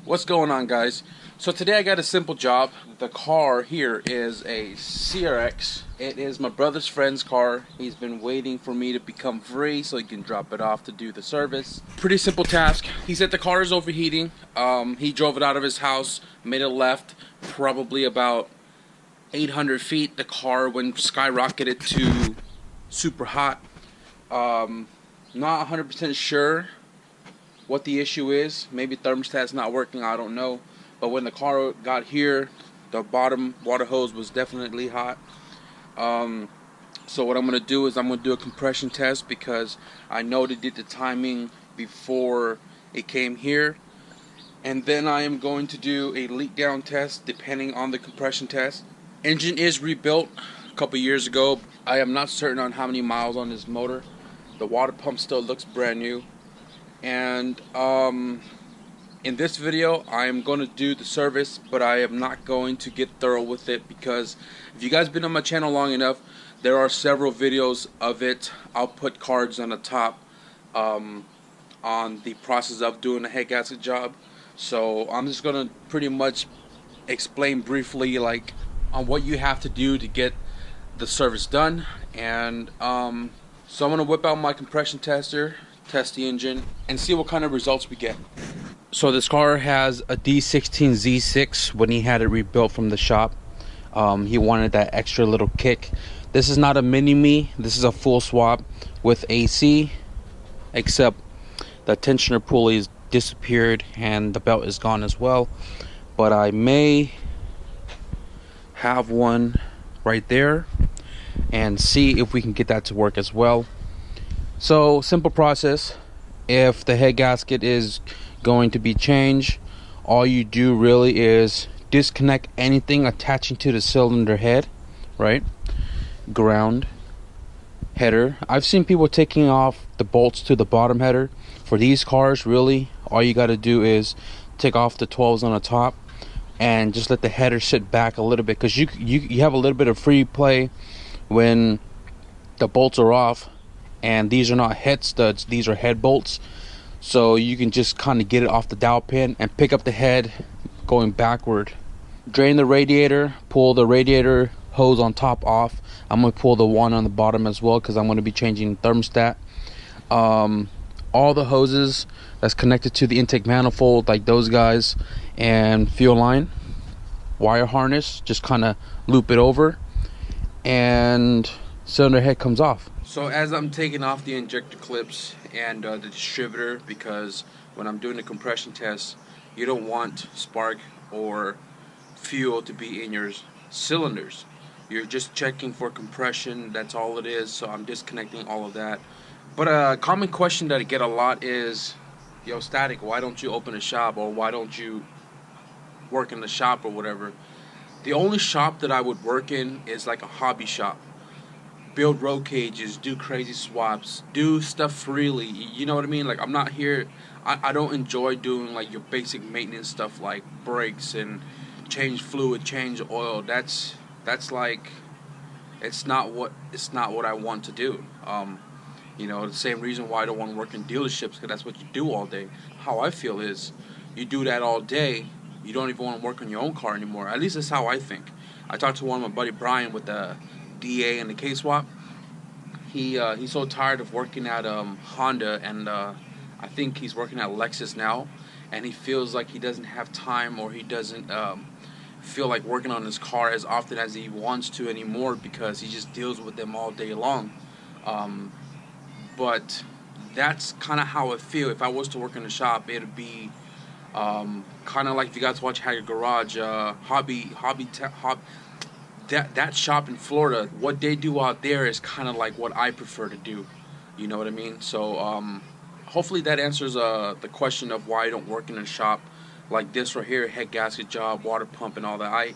What's going on, guys? So today I got a simple job. The car here is a CRX. It is my brother's friend's car. He's been waiting for me to become free so he can drop it off to do the service. Pretty simple task. He said the car is overheating. He drove it out of his house, made a left, probably about 800 feet. The car went skyrocketed to super hot. Not 100% sure what the issue is. Maybe thermostat's not working, I don't know. But when the car got here, the bottom water hose was definitely hot. So what I'm going to do is I'm going to do a compression test because I know they did the timing before it came here. And then I am going to do a leak down test depending on the compression test. Engine is rebuilt a couple years ago. I am not certain on how many miles on this motor. The water pump still looks brand new. And in this video I am going to do the service, but I am not going to get thorough with it because if you guys been on my channel long enough, there are several videos of it. I'll put cards on the top on the process of doing a head gasket job. So I'm just going to pretty much explain briefly like on what you have to do to get the service done. And so I'm going to whip out my compression tester, test the engine, and see what kind of results we get. So this car has a D16 Z6 when he had it rebuilt from the shop. He wanted that extra little kick. This is not a mini-me, this is a full swap with AC, except the tensioner pulley's disappeared and the belt is gone as well. But I may have one right there and see if we can get that to work as well. So simple process. If the head gasket is going to be changed, all you do really is disconnect anything attaching to the cylinder head, right? Ground, header. I've seen people taking off the bolts to the bottom header. For these cars, really all you got to do is take off the 12s on the top and just let the header sit back a little bit, because you have a little bit of free play when the bolts are off. And these are not head studs, these are head bolts. So you can just kind of get it off the dowel pin and pick up the head going backward. Drain the radiator, pull the radiator hose on top off. I'm going to pull the one on the bottom as well because I'm going to be changing the thermostat. All the hoses that's connected to the intake manifold, like those guys, and fuel line, wire harness, just kind of loop it over and cylinder head comes off. So as I'm taking off the injector clips and the distributor, because when I'm doing the compression test, you don't want spark or fuel to be in your cylinders. You're just checking for compression, that's all it is. So I'm disconnecting all of that. But a common question that I get a lot is, yo Static, why don't you open a shop, or why don't you work in the shop or whatever? The only shop that I would work in is like a hobby shop. Build roll cages, do crazy swaps, do stuff freely, you know what I mean? Like, I'm not here, I don't enjoy doing like your basic maintenance stuff like brakes and change fluid, change oil. That's like, it's not what I want to do. You know, the same reason why I don't want to work in dealerships, because that's what you do all day. How I feel is, you do that all day, you don't even want to work on your own car anymore. At least that's how I think. I talked to one of my buddy Brian with the DA and the K-swap. He's so tired of working at Honda, and I think he's working at Lexus now, and he feels like he doesn't have time, or he doesn't feel like working on his car as often as he wants to anymore, because he just deals with them all day long. But that's kind of how I feel. If I was to work in a shop, it would be kind of like, if you guys watch Haggard Garage, that shop in Florida, what they do out there is kind of like what I prefer to do. You know what I mean? So hopefully that answers the question of why I don't work in a shop like this right here, head gasket job, water pump and all that. I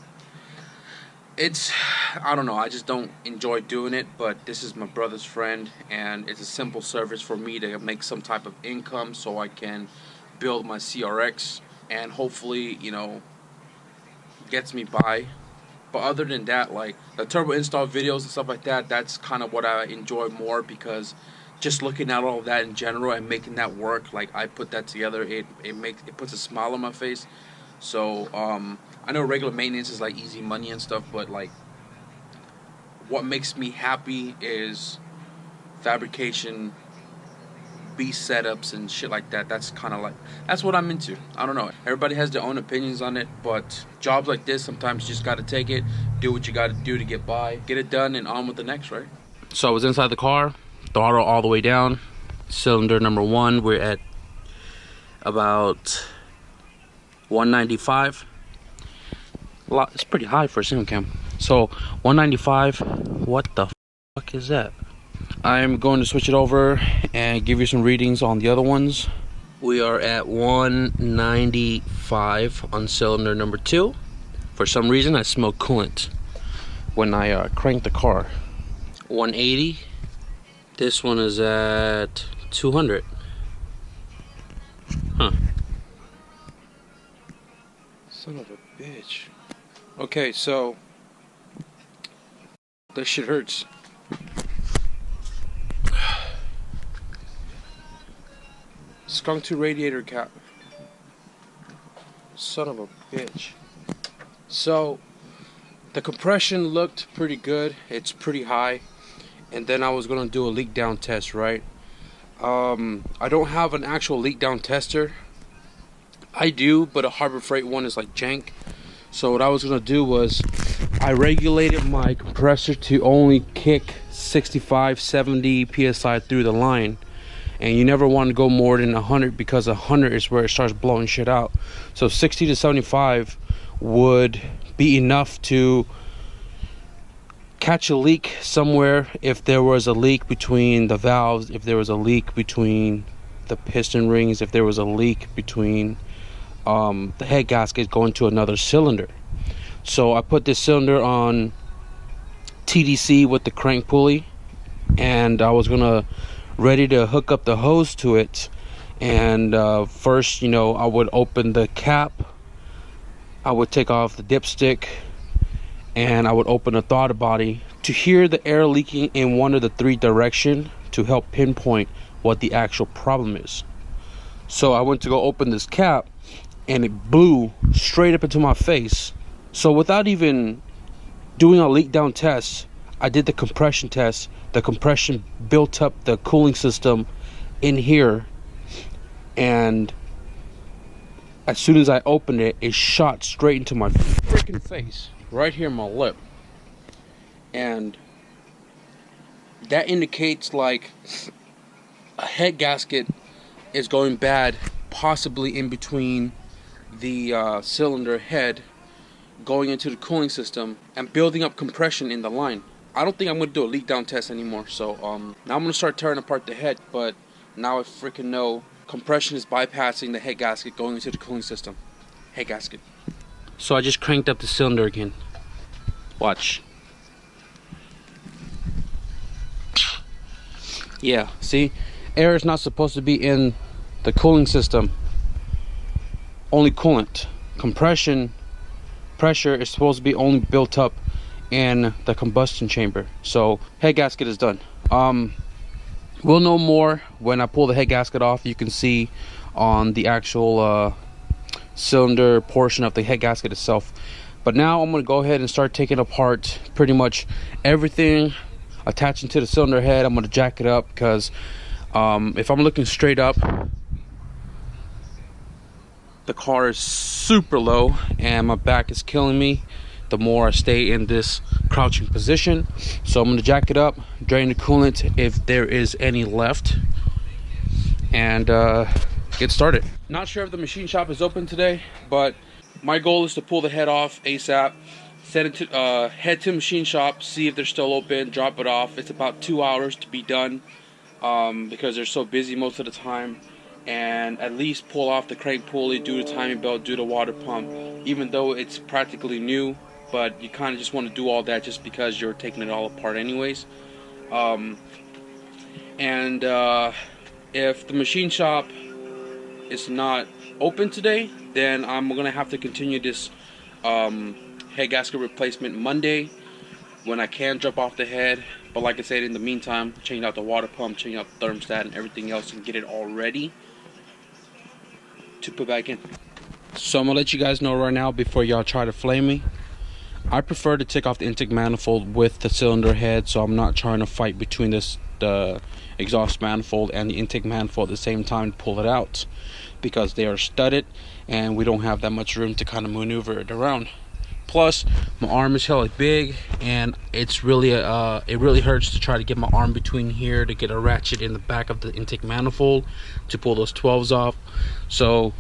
don't know, I just don't enjoy doing it, but this is my brother's friend, and it's a simple service for me to make some type of income so I can build my CRX, and hopefully, you know, gets me by. But other than that, like the turbo install videos and stuff like that, that's kind of what I enjoy more, because just looking at all of that in general and making that work, like I put that together, it puts a smile on my face. So I know regular maintenance is like easy money and stuff, but like what makes me happy is fabrication, beast setups and shit like that. That's kind of like, that's what I'm into. I don't know, everybody has their own opinions on it, but jobs like this, sometimes you just got to take it, do what you got to do to get by, get it done, and on with the next, right? So I was inside the car, throttle all the way down, cylinder number 1, we're at about 195. It's pretty high for a single cam. So 195. What the fuck is that? I'm going to switch it over and give you some readings on the other ones. We are at 195 on cylinder number 2. For some reason I smell coolant when I crank the car. 180. This one is at 200. Huh. Son of a bitch. Okay, so this shit hurts. Skunk to radiator cap. Son of a bitch. So the compression looked pretty good. It's pretty high. And then I was gonna do a leak down test, right? I don't have an actual leak down tester. I do, but a Harbor Freight one is like jank. So what I was gonna do was I regulated my compressor to only kick 65, 70 psi through the line, and you never want to go more than 100 because 100 is where it starts blowing shit out. So 60 to 75 would be enough to catch a leak somewhere. If there was a leak between the valves, if there was a leak between the piston rings, if there was a leak between the head gasket going to another cylinder. So I put this cylinder on TDC with the crank pulley, and I was gonna ready to hook up the hose to it. And first, you know, I would open the cap, I would take off the dipstick, and I would open the throttle body to hear the air leaking in one of the 3 directions to help pinpoint what the actual problem is. So I went to go open this cap, and it blew straight up into my face. So without even doing a leak down test, I did the compression test. The compression built up the cooling system in here, and as soon as I opened it, it shot straight into my freaking face, right here in my lip. And that indicates like a head gasket is going bad, possibly in between the cylinder head going into the cooling system and building up compression in the line. I don't think I'm going to do a leak down test anymore. So now I'm going to start tearing apart the head, but now I freaking know compression is bypassing the head gasket going into the cooling system. Head gasket. So I just cranked up the cylinder again. Watch. Yeah, see? Air is not supposed to be in the cooling system. Only coolant. Compression, pressure is supposed to be only built up in the combustion chamber. So head gasket is done. We'll know more when I pull the head gasket off. You can see on the actual cylinder portion of the head gasket itself. But now I'm going to go ahead and start taking apart pretty much everything attaching to the cylinder head. I'm going to jack it up because if I'm looking straight up, the car is super low and my back is killing me the more I stay in this crouching position. So I'm going to jack it up, drain the coolant if there is any left, and get started. Not sure if the machine shop is open today, but my goal is to pull the head off ASAP, send it to head to machine shop, see if they're still open, drop it off. It's about 2 hours to be done because they're so busy most of the time. And at least pull off the crank pulley, do the timing belt, do the water pump, even though it's practically new, but you kind of just want to do all that just because you're taking it all apart anyways. If the machine shop is not open today, then I'm gonna have to continue this head gasket replacement Monday, when I can jump off the head. But like I said, in the meantime, change out the water pump, change out the thermostat and everything else, and get it all ready to put back in. So I'm gonna let you guys know right now before y'all try to flame me. I prefer to take off the intake manifold with the cylinder head, so I'm not trying to fight between the exhaust manifold and the intake manifold at the same time to pull it out, because they are studded and we don't have that much room to kind of maneuver it around. Plus my arm is hella big, and it's really it really hurts to try to get my arm between here to get a ratchet in the back of the intake manifold to pull those 12s off. So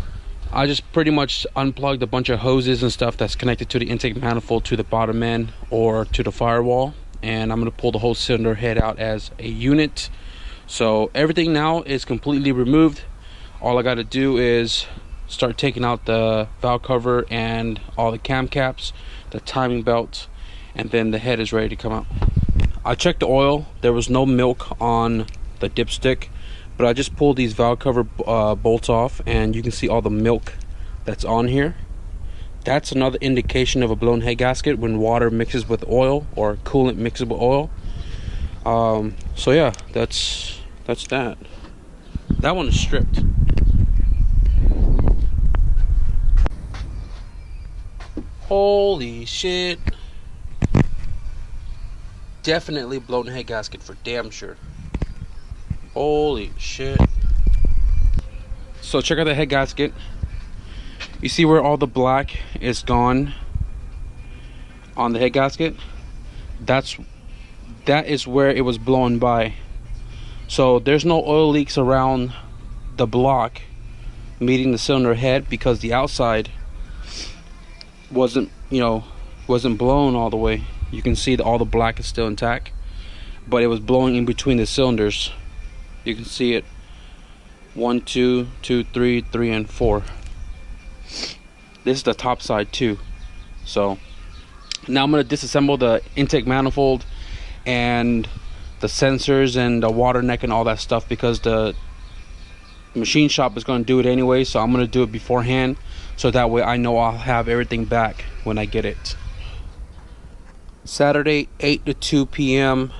I just pretty much unplugged a bunch of hoses and stuff that's connected to the intake manifold to the bottom end or to the firewall, and I'm going to pull the whole cylinder head out as a unit. So everything now is completely removed. All I got to do is start taking out the valve cover and all the cam caps, the timing belt, and then the head is ready to come out. I checked the oil. There was no milk on the dipstick, but I just pulled these valve cover bolts off, and you can see all the milk that's on here. That's another indication of a blown head gasket, when water mixes with oil or coolant mixes with oil. So yeah, that's that. That one is stripped. Holy shit. Definitely blown head gasket for damn sure. Holy shit. So check out the head gasket. You see where all the black is gone on the head gasket? That is where it was blown by. So there's no oil leaks around the block meeting the cylinder head, because the outside wasn't blown all the way. You can see that all the black is still intact, but it was blowing in between the cylinders. You can see it 1, 2, 2, 3, 3, and 4. This is the top side too. So now I'm going to disassemble the intake manifold and the sensors and the water neck and all that stuff, because the machine shop is going to do it anyway. So I'm going to do it beforehand, so that way I know I'll have everything back when I get it. Saturday, 8 to 2 p.m.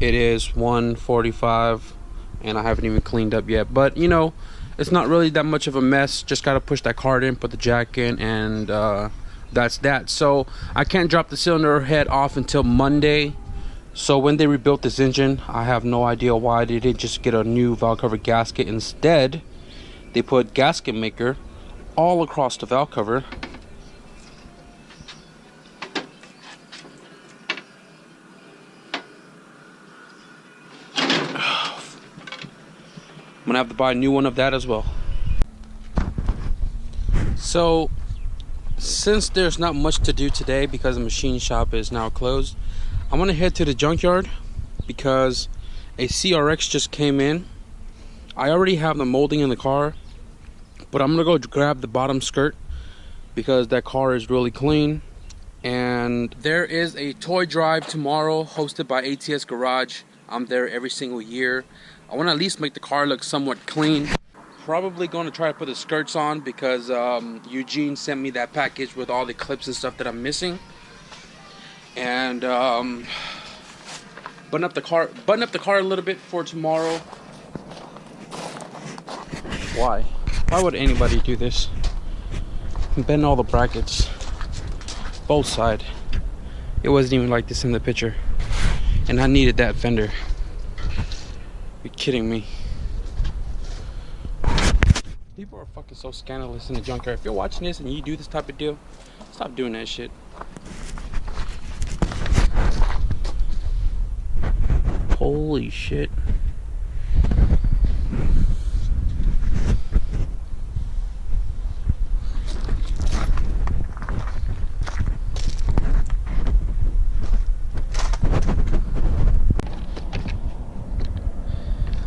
It is 1:45, and I haven't even cleaned up yet. But you know, it's not really that much of a mess. Just got to push that card in, put the jack in, and that's that. So I can't drop the cylinder head off until Monday. So when they rebuilt this engine, I have no idea why they didn't just get a new valve cover gasket. Instead, they put gasket maker all across the valve cover. I'm gonna have to buy a new one of that as well. So since there's not much to do today because the machine shop is now closed, I'm gonna head to the junkyard because a CRX just came in. I already have the molding in the car, but I'm gonna go grab the bottom skirt because that car is really clean. And there is a toy drive tomorrow hosted by ATS Garage. I'm there every single year. I want to at least make the car look somewhat clean. Probably going to try to put the skirts on because Eugene sent me that package with all the clips and stuff that I'm missing. And button up the car a little bit for tomorrow. Why would anybody do this? Bend all the brackets, both sides. It wasn't even like this in the picture, and I needed that fender. You're kidding me. People are fucking so scandalous in the junkyard. If you're watching this and you do this type of deal, stop doing that shit. Holy shit.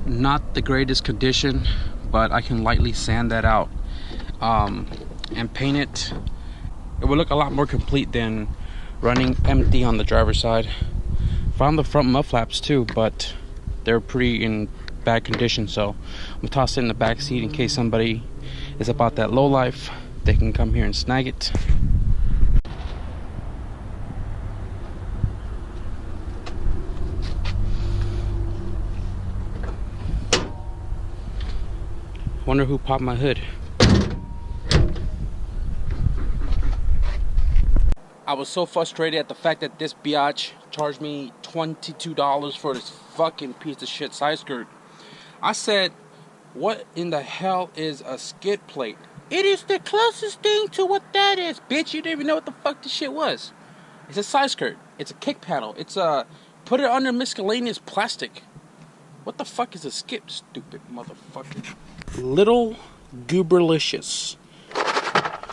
Not the greatest condition, but I can lightly sand that out and paint it. It will look a lot more complete than running empty on the driver's side. Found the front mud flaps too, but they're pretty in bad condition, so I'm gonna toss it in the back seat in case somebody is about that low life. They can come here and snag it. Wonder who popped my hood. I was so frustrated at the fact that this biatch charged me $22 for this fucking piece of shit side skirt. I said, what in the hell is a skid plate? It is the closest thing to what that is. Bitch, you didn't even know what the fuck this shit was. It's a side skirt. It's a kick panel. It's a... Put it under miscellaneous plastic. What the fuck is a skip, stupid motherfucker? Little Gooberlicious.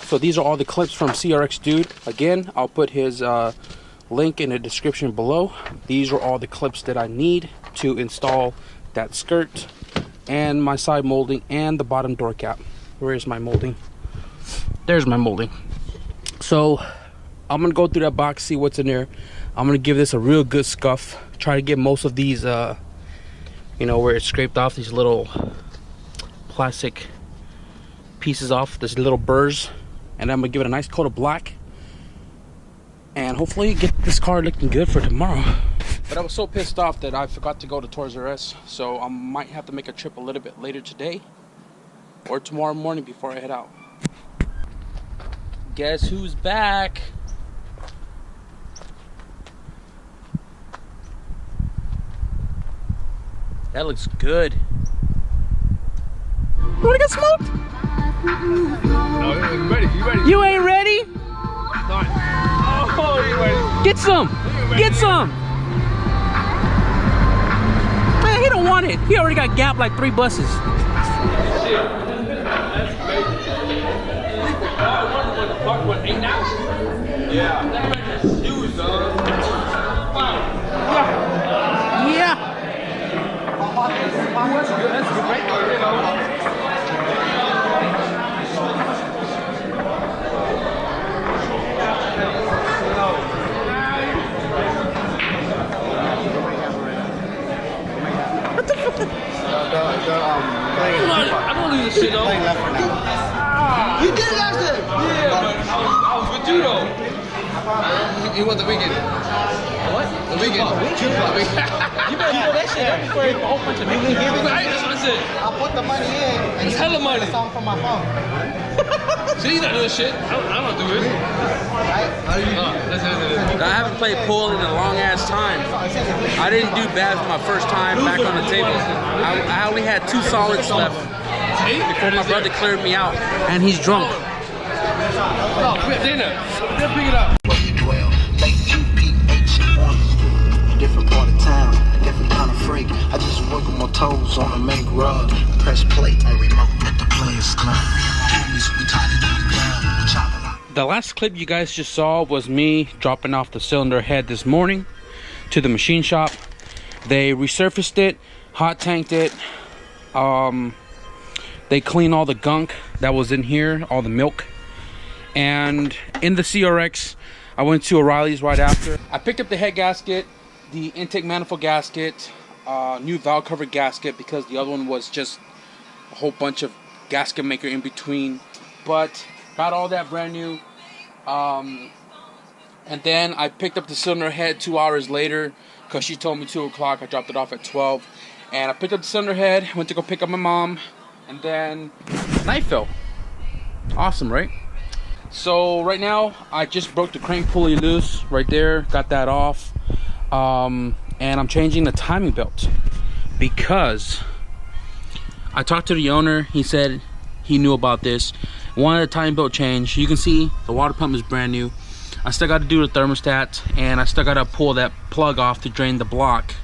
So these are all the clips from SeerxDood. Again, I'll put his link in the description below. These are all the clips that I need to install that skirt and my side molding and the bottom door cap. Where is my molding? There's my molding. So I'm gonna go through that box, see what's in there. I'm gonna give this a real good scuff. Try to get most of these, you know, where it scraped off, these little plastic pieces off, these little burrs. And I'm gonna give it a nice coat of black. And hopefully get this car looking good for tomorrow. But I was so pissed off that I forgot to go to Toys R Us. So I might have to make a trip a little bit later today. Or tomorrow morning before I head out. Guess who's back? That looks good. You wanna get smoked? No, you ready? You ready? You ain't ready? Oh, you ready? Get some! Get some! Man, he don't want it. He already got gapped like 3 buses. Shit. That's crazy. What, 8 now? Yeah. That man's huge, dog. Yeah. That's great, you know. I don't leave this shit though. You did last day. Yeah, but I was with you though. You want the weekend? What? The weekend. You better do that shit. That's before a whole bunch of people. Right, that's what I said. I put the money in. It's hella money. It's on from my phone. See, he's not doing shit. I don't do it. Right? Listen. I haven't played pool in a long ass time. I didn't do bad for my first time back on the table. I only had 2 solids left before my brother cleared me out. And he's drunk. No, we at dinner. Let's pick it up. Different part of town, different kind of freak. I just work with my toes on the main rod. Press play on remote, let the players climb. The last clip you guys just saw was me dropping off the cylinder head this morning to the machine shop. They resurfaced it, hot tanked it. They cleaned all the gunk that was in here, all the milk. And in the CRX, I went to O'Reilly's right after. I picked up the head gasket, the intake manifold gasket, new valve cover gasket, because the other one was just a whole bunch of gasket maker in between. But got all that brand new. And then I picked up the cylinder head 2 hours later because she told me 2 o'clock. I dropped it off at 12. And I picked up the cylinder head, went to go pick up my mom, and then night fell. Awesome, right? So right now I just broke the crank pulley loose right there, got that off. And I'm changing the timing belt because I talked to the owner. He said he knew about this. Wanted a timing belt change. You can see the water pump is brand new. I still got to do the thermostat, and I still got to pull that plug off to drain the block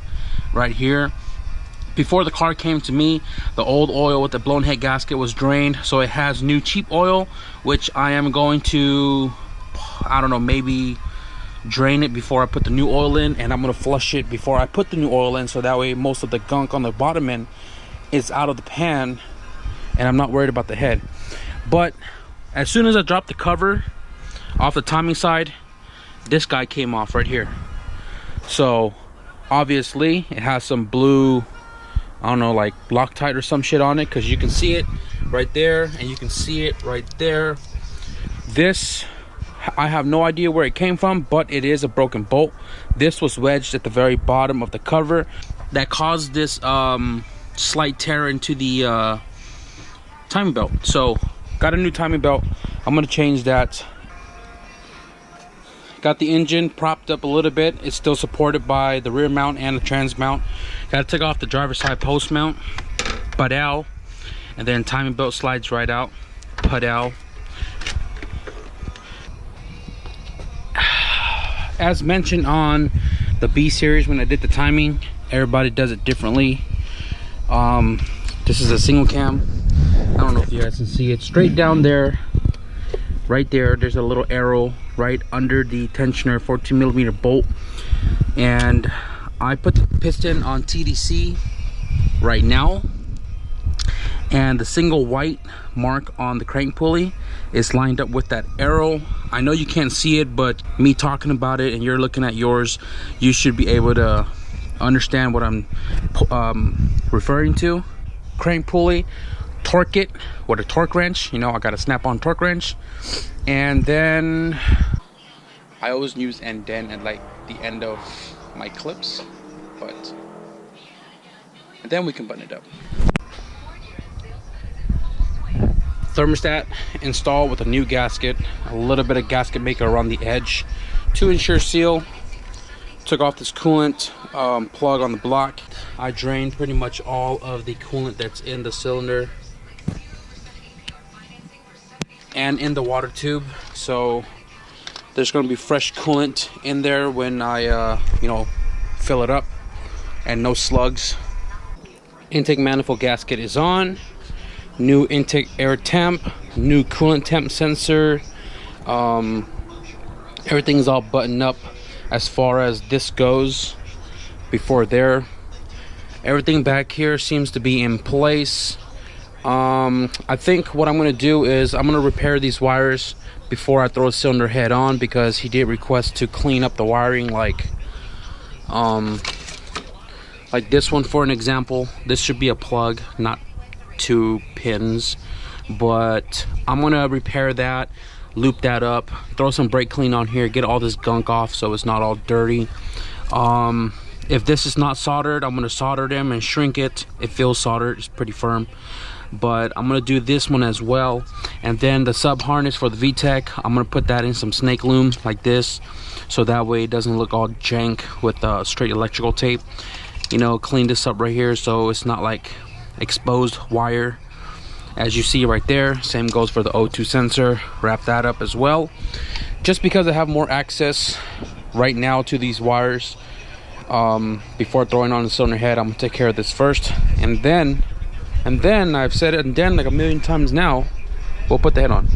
right here. Before the car came to me, the old oil with the blown head gasket was drained, so it has new cheap oil, which I am going to, I don't know, maybe drain it before I put the new oil in, and I'm going to flush it before I put the new oil in, so that way most of the gunk on the bottom end is out of the pan and I'm not worried about the head. But as soon as I dropped the cover off the timing side, this guy came off right here. So obviously it has some blue, I don't know, like Loctite or some shit on it, because you can see it right there and you can see it right there. This, I have no idea where it came from, but it is a broken bolt. This was wedged at the very bottom of the cover that caused this slight tear into the timing belt. So got a new timing belt. I'm gonna change that. Got the engine propped up a little bit. It's still supported by the rear mount and the trans mount. Gotta take off the driver's side post mount, pedal, and then timing belt slides right out, pedal. As mentioned on the B series when I did the timing, everybody does it differently. This is a single cam. I don't know if you guys can see it. Straight down there, right there, there's a little arrow right under the tensioner 14mm bolt, and I put the piston on TDC right now, and the single white mark on the crank pulley is lined up with that arrow. I know you can't see it, but me talking about it and you're looking at yours, you should be able to understand what I'm referring to. Crank pulley, torque it with a torque wrench. You know, I got a snap-on torque wrench, and then I always use end at like the end of my clips, but and then we can button it up. Thermostat installed with a new gasket, a little bit of gasket maker around the edge to ensure seal. Took off this coolant plug on the block. I drained pretty much all of the coolant that's in the cylinder and in the water tube, so there's going to be fresh coolant in there when I you know, fill it up, and no slugs. Intake manifold gasket is on. New intake air temp, new coolant temp sensor. Everything's all buttoned up as far as this goes. Before there, everything back here seems to be in place. I think what I'm going to do is I'm going to repair these wires before I throw the cylinder head on, because he did request to clean up the wiring, like this one for an example. This should be a plug, not 2 pins, but I'm gonna repair that, loop that up, throw some brake clean on here, get all this gunk off so it's not all dirty. If this is not soldered, I'm gonna solder them and shrink it. It feels soldered, it's pretty firm, but I'm gonna do this one as well. And then the sub harness for the VTEC, I'm gonna put that in some snake loom like this, so that way it doesn't look all jank with straight electrical tape. You know, clean this up right here so it's not like exposed wire, as you see right there. Same goes for the O2 sensor. Wrap that up as well, just because I have more access right now to these wires. Before throwing on the cylinder head, I'm gonna take care of this first, and then I've said it and then like a million times now, we'll put the head on.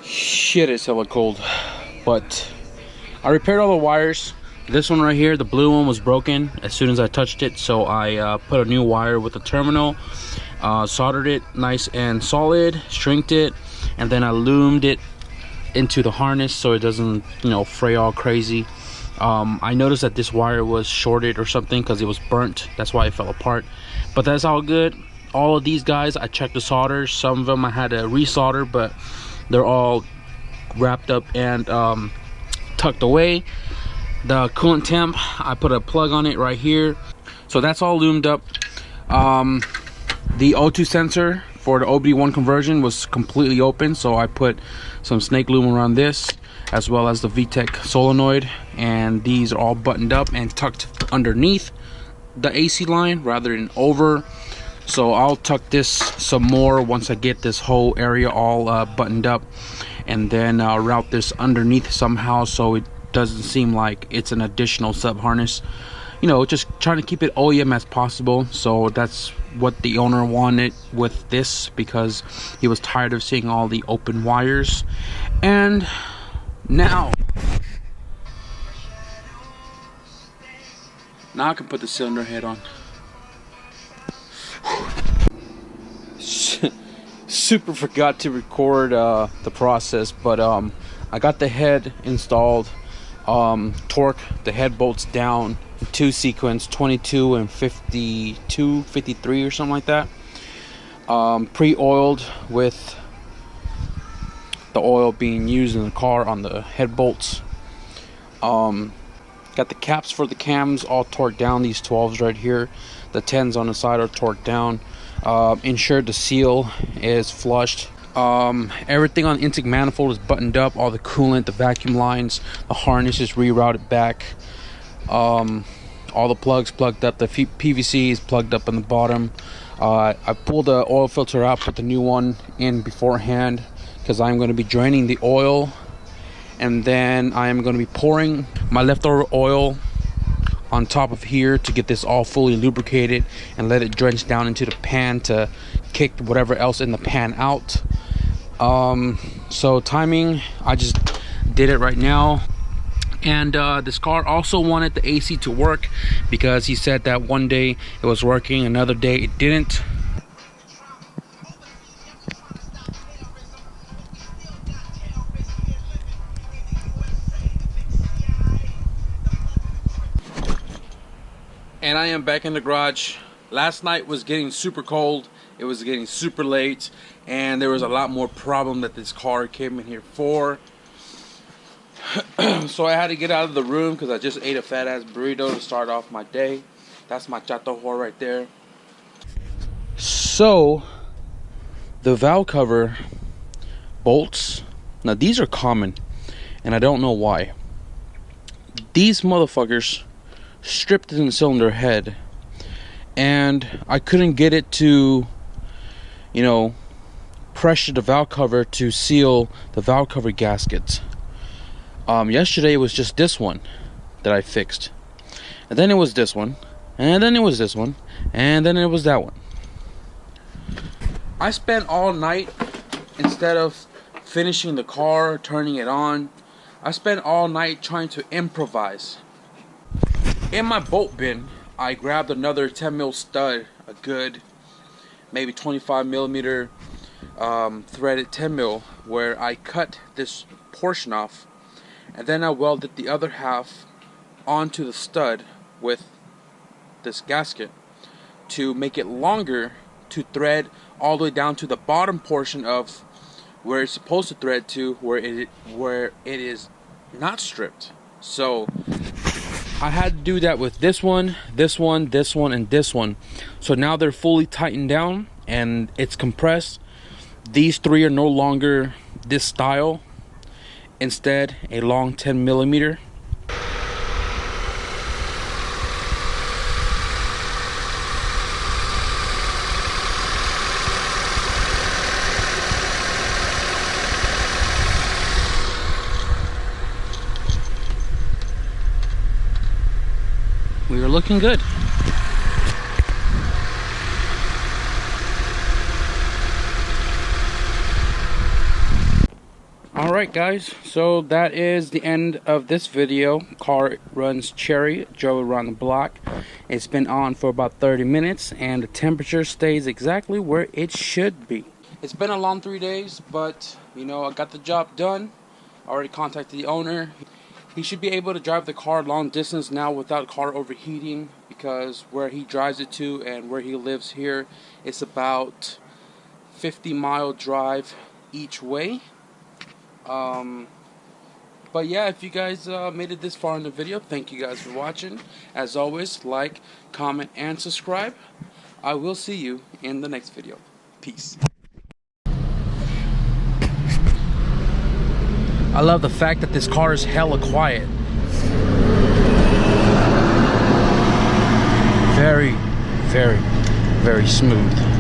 Shit, it's hella cold, but I repaired all the wires. This one right here, the blue one, was broken as soon as I touched it, so I put a new wire with the terminal, soldered it nice and solid, shrinked it, and then I loomed it into the harness so it doesn't, you know, fray all crazy. I noticed that this wire was shorted or something because it was burnt. That's why it fell apart, but that's all good. All of these guys, I checked the solders. Some of them I had to resolder, but they're all wrapped up and tucked away. The coolant temp, I put a plug on it right here, so that's all loomed up. The O2 sensor for the OBD1 conversion was completely open, so I put some snake loom around this, as well as the VTEC solenoid, and these are all buttoned up and tucked underneath the AC line rather than over. So I'll tuck this some more once I get this whole area all buttoned up, and then route this underneath somehow so it doesn't seem like it's an additional sub harness. You know, just trying to keep it OEM as possible. So that's what the owner wanted with this, because he was tired of seeing all the open wires. And now I can put the cylinder head on. Super forgot to record the process, but I got the head installed. Torque the head bolts down in 2 sequence, 22 and 52, 53 or something like that. Pre-oiled with the oil being used in the car on the head bolts. Got the caps for the cams all torqued down. These 12s right here, the 10s on the side are torqued down. ensure the seal is flushed. Everything on the intake manifold is buttoned up. All the coolant, the vacuum lines, the harness is rerouted back. All the plugs plugged up. The PVC is plugged up on the bottom. I pulled the oil filter out, put the new one in beforehand, because I'm going to be draining the oil, and then I am going to be pouring my leftover oil on top of here to get this all fully lubricated and let it drench down into the pan to kick whatever else in the pan out. So timing, I just did it right now. And this car also wanted the AC to work, because he said that one day it was working, another day it didn't. And I am back in the garage. Last night was getting super cold, it was getting super late, and there was a lot more problem that this car came in here for. So I had to get out of the room because I just ate a fat ass burrito to start off my day. That's my chato whore right there. So the valve cover bolts, now these are common and I don't know why. These motherfuckers stripped in the cylinder head, and I couldn't get it to, you know, pressure the valve cover to seal the valve cover gaskets. Yesterday it was just this one that I fixed, and then it was this one, and then it was this one, and then it was that one. I spent all night, instead of finishing the car, turning it on, I spent all night trying to improvise. In my bolt bin, I grabbed another 10mm stud, a good maybe 25mm threaded 10mm, where I cut this portion off, and then I welded the other half onto the stud with this gasket to make it longer to thread all the way down to the bottom portion of where it's supposed to thread to, where it is not stripped. So I had to do that with this one, this one, this one, and this one. So now they're fully tightened down and it's compressed. These three are no longer this style, instead a long 10mm. We are looking good. Alright guys, so that is the end of this video. Car runs cherry, drove around the block. It's been on for about 30 minutes and the temperature stays exactly where it should be. It's been a long 3 days, but you know, I got the job done. I already contacted the owner. He should be able to drive the car long distance now without car overheating, because where he drives it to and where he lives here, it's about 50-mile drive each way. But yeah, if you guys made it this far in the video, thank you guys for watching. As always, like, comment, and subscribe. I will see you in the next video. Peace. I love the fact that this car is hella quiet. Very, very, very smooth.